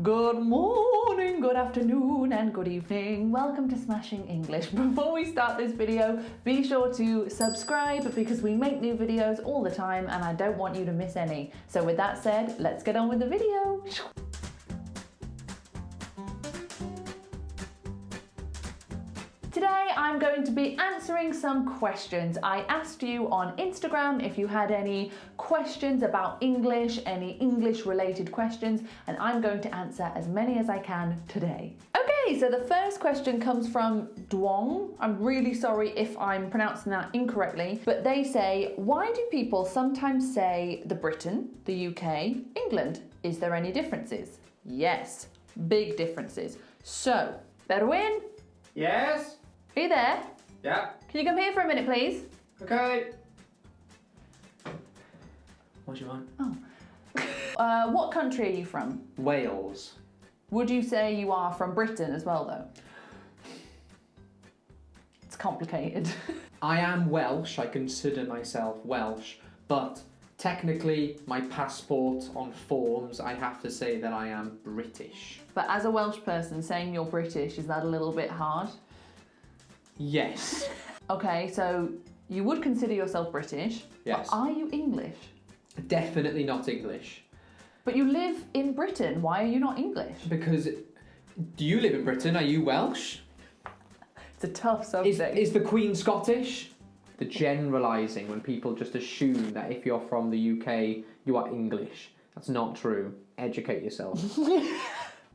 Good morning, good afternoon, and good evening. Welcome to Smashing English. Before we start this video, be sure to subscribe because we make new videos all the time and I don't want you to miss any. So with that said, let's get on with the video. Today I'm going to be answering some questions. I asked you on Instagram if you had any questions about English, any English related questions, and I'm going to answer as many as I can today. Okay, so the first question comes from Duong. I'm really sorry if I'm pronouncing that incorrectly, but they say, why do people sometimes say the Britain, the UK, England? Is there any differences? Yes, big differences. So, Berwin? Yes? Are you there? Yeah. Can you come here for a minute, please? Okay. What do you want? Oh. What country are you from? Wales. Would you say you are from Britain as well, though? It's complicated. I am Welsh. I consider myself Welsh, but technically my passport on forms, I have to say that I am British. But as a Welsh person, saying you're British, is that a little bit hard? Yes. Okay, so you would consider yourself British, Yes. but are you English? Definitely not English. But you live in Britain, why are you not English? Because, do you live in Britain? Are you Welsh? It's a tough subject. Is the Queen Scottish? The generalising when people just assume that if you're from the UK, you are English. That's not true. Educate yourself.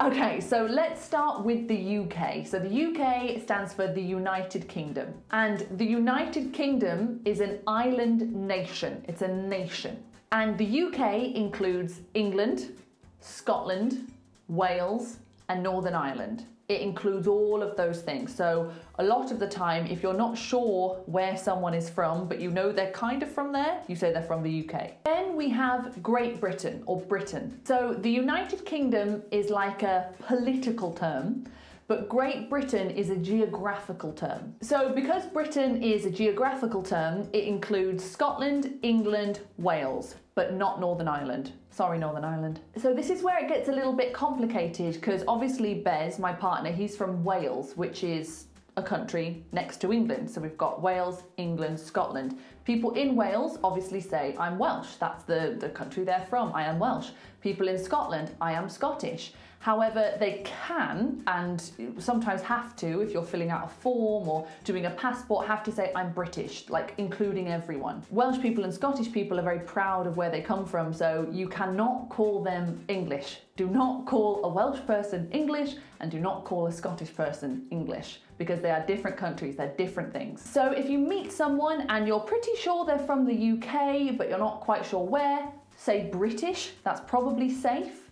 Okay, so let's start with the UK. So the UK stands for the United Kingdom. And the United Kingdom is an island nation. It's a nation. And the UK includes England, Scotland, Wales, and Northern Ireland. It includes all of those things. So a lot of the time, if you're not sure where someone is from, but you know they're kind of from there, you say they're from the UK. Then we have Great Britain, or Britain. So the United Kingdom is like a political term, but Great Britain is a geographical term. So because Britain is a geographical term, it includes Scotland, England, Wales, but not Northern Ireland. Sorry, Northern Ireland. So this is where it gets a little bit complicated because obviously Bez, my partner, he's from Wales, which is a country next to England. So we've got Wales, England, Scotland. People in Wales obviously say, I'm Welsh. That's the country they're from. I am Welsh. People in Scotland, I am Scottish. However, they can, and sometimes have to, if you're filling out a form or doing a passport, have to say, I'm British, like including everyone. Welsh people and Scottish people are very proud of where they come from, so you cannot call them English. Do not call a Welsh person English, and do not call a Scottish person English, because they are different countries, they're different things. So if you meet someone and you're pretty sure they're from the UK, but you're not quite sure where, say British, that's probably safe.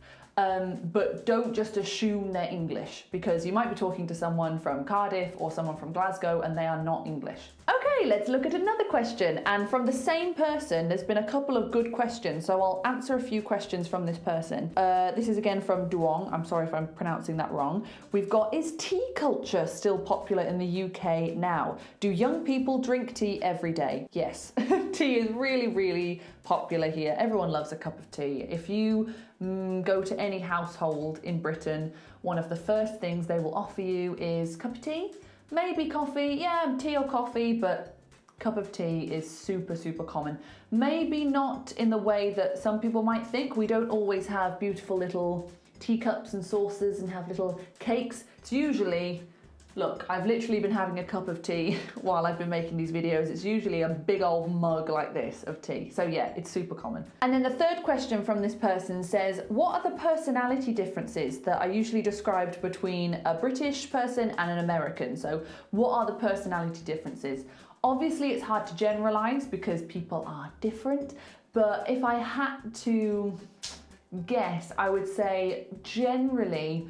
But don't just assume they're English because you might be talking to someone from Cardiff or someone from Glasgow and they are not English. Okay, let's look at another question. And from the same person, there's been a couple of good questions, so I'll answer a few questions from this person. This is again from Duong. I'm sorry if I'm pronouncing that wrong. We've got, is tea culture still popular in the UK now? Do young people drink tea every day? Yes, tea is really, really popular here. Everyone loves a cup of tea. If you go to any household in Britain, one of the first things they will offer you is cup of tea, maybe coffee, yeah, tea or coffee, but cup of tea is super, super common. Maybe not in the way that some people might think. We don't always have beautiful little teacups and saucers and have little cakes. It's usually, look, I've literally been having a cup of tea while I've been making these videos. It's usually a big old mug like this of tea. So yeah, it's super common. And then the third question from this person says, what are the personality differences that are usually described between a British person and an American? So what are the personality differences? Obviously it's hard to generalize because people are different, but if I had to guess, I would say generally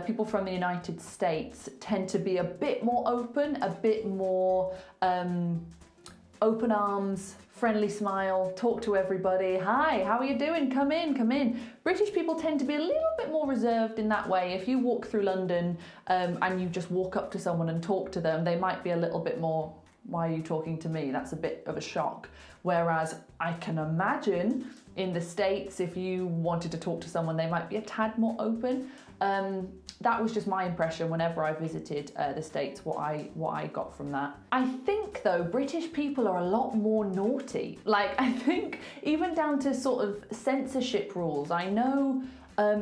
people from the United States tend to be a bit more open, a bit more open arms, friendly smile, talk to everybody. Hi, how are you doing? Come in, come in. British people tend to be a little bit more reserved in that way. If you walk through London and you just walk up to someone and talk to them, they might be a little bit more why are you talking to me? That's a bit of a shock. Whereas I can imagine in the States, if you wanted to talk to someone, they might be a tad more open. That was just my impression whenever I visited the States, what I got from that. I think though, British people are a lot more naughty. Like, I think even down to sort of censorship rules. I know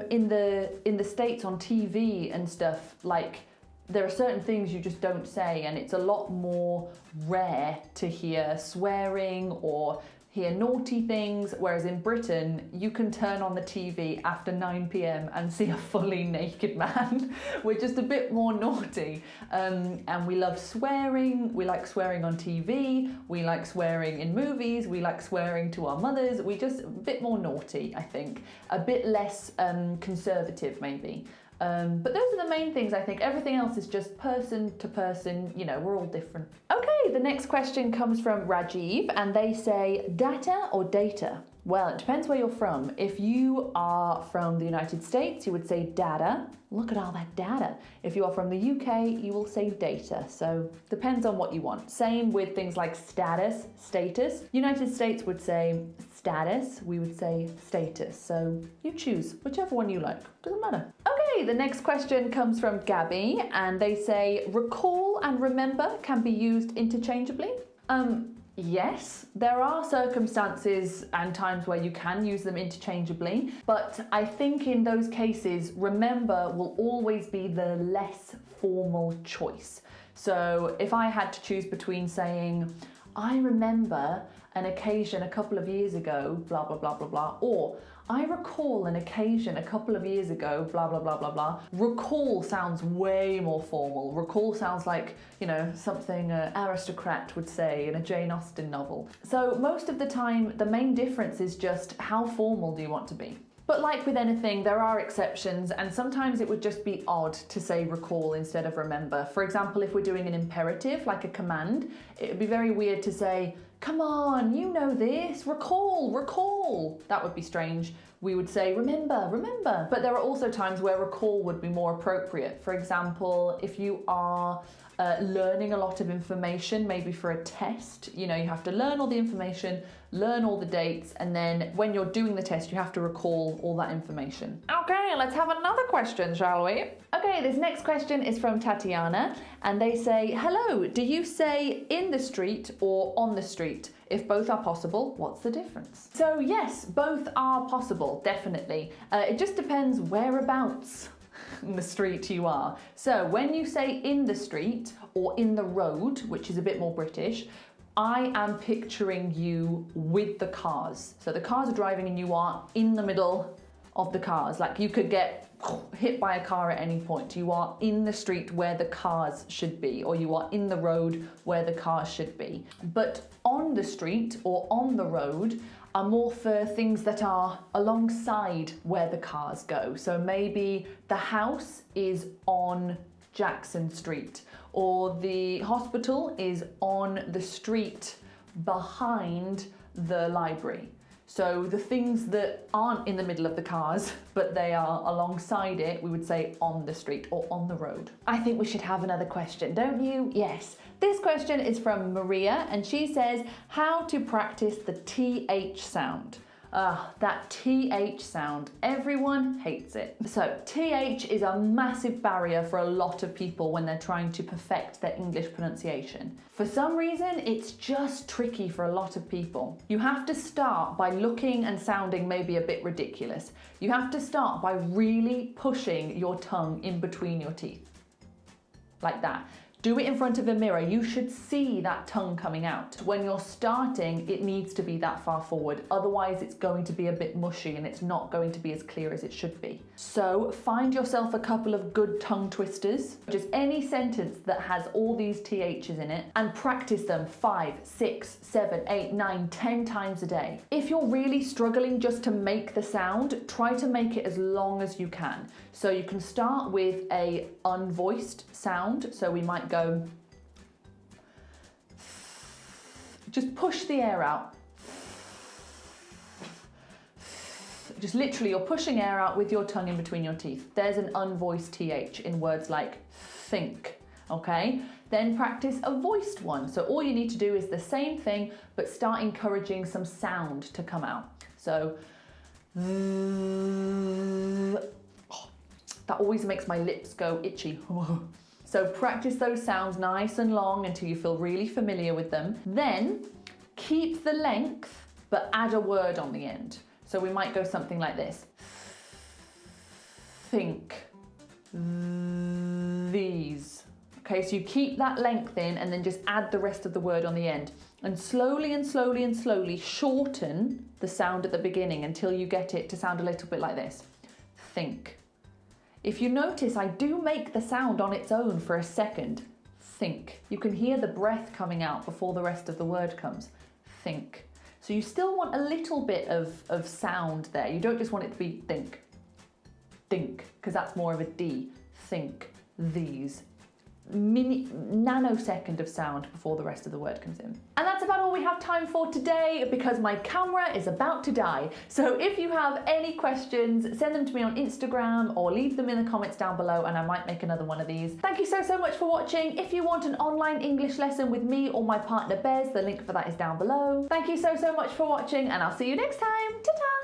in the States on TV and stuff, like, there are certain things you just don't say, and it's a lot more rare to hear swearing or hear naughty things, whereas in Britain, you can turn on the TV after 9 p.m. and see a fully naked man. We're just a bit more naughty. And we love swearing. We like swearing on TV. We like swearing in movies. We like swearing to our mothers. We just a bit more naughty, I think. A bit less conservative, maybe. But those are the main things, I think. Everything else is just person to person, you know, we're all different. Okay, the next question comes from Rajiv, and they say, data or data? Well, it depends where you're from. If you are from the United States, you would say data. Look at all that data. If you are from the UK, you will say data. So depends on what you want. Same with things like status, status. United States would say status, we would say status. So you choose whichever one you like. Doesn't matter. Okay, the next question comes from Gabby, and they say, recall and remember can be used interchangeably. Yes, there are circumstances and times where you can use them interchangeably, but I think in those cases, remember will always be the less formal choice. So if I had to choose between saying, I remember an occasion a couple of years ago, blah, blah, blah, blah, blah, or I recall an occasion a couple of years ago, blah, blah, blah, blah, blah. Recall sounds way more formal. Recall sounds like, you know, something an aristocrat would say in a Jane Austen novel. So most of the time, the main difference is just how formal do you want to be? But like with anything, there are exceptions, and sometimes it would just be odd to say recall instead of remember. For example, if we're doing an imperative, like a command, it would be very weird to say, come on, you know this, recall, recall. That would be strange. We would say, remember, remember. But there are also times where recall would be more appropriate. For example, if you are learning a lot of information, maybe for a test, you know, you have to learn all the information, learn all the dates, and then when you're doing the test, you have to recall all that information. Okay, let's have another question, shall we? Okay, this next question is from Tatiana, and they say, hello, do you say in the street or on the street? If both are possible, what's the difference? So yes, both are possible, definitely. It just depends whereabouts in the street you are. So when you say in the street or in the road, which is a bit more British, I am picturing you with the cars. So the cars are driving and you are in the middle of the cars. Like you could get hit by a car at any point. You are in the street where the cars should be, or you are in the road where the cars should be. But on the street or on the road are more for things that are alongside where the cars go. So maybe the house is on Jackson Street, or the hospital is on the street behind the library. So the things that aren't in the middle of the cars, but they are alongside it, we would say on the street or on the road. I think we should have another question, don't you? Yes. This question is from Maria, and she says, how to practice the TH sound. That TH sound, everyone hates it. So TH is a massive barrier for a lot of people when they're trying to perfect their English pronunciation. For some reason, it's just tricky for a lot of people. You have to start by looking and sounding maybe a bit ridiculous. You have to start by really pushing your tongue in between your teeth. Like that. Do it in front of a mirror. You should see that tongue coming out. When you're starting, it needs to be that far forward. Otherwise, it's going to be a bit mushy and it's not going to be as clear as it should be. So find yourself a couple of good tongue twisters. Just any sentence that has all these THs in it, and practice them 5, 6, 7, 8, 9, 10 times a day. If you're really struggling just to make the sound, try to make it as long as you can. So you can start with a unvoiced sound. So we might go, just push the air out. Just literally, you're pushing air out with your tongue in between your teeth. There's an unvoiced TH in words like think, Okay, then practice a voiced one. So all you need to do is the same thing, but start encouraging some sound to come out. So, that always makes my lips go itchy. So practice those sounds nice and long until you feel really familiar with them. Then keep the length, but add a word on the end. So we might go something like this. Think. These. Okay, so you keep that length in and then just add the rest of the word on the end. And slowly and slowly and slowly shorten the sound at the beginning until you get it to sound a little bit like this. Think. If you notice, I do make the sound on its own for a second. Think. You can hear the breath coming out before the rest of the word comes. Think. So you still want a little bit of sound there. You don't just want it to be think. Think, because that's more of a D. Think. These. Nanosecond of sound before the rest of the word comes in. And that's about all we have time for today because my camera is about to die. So if you have any questions, send them to me on Instagram or leave them in the comments down below and I might make another one of these. Thank you so much for watching. If you want an online English lesson with me or my partner Bez, the link for that is down below. Thank you so much for watching and I'll see you next time. Ta-ta!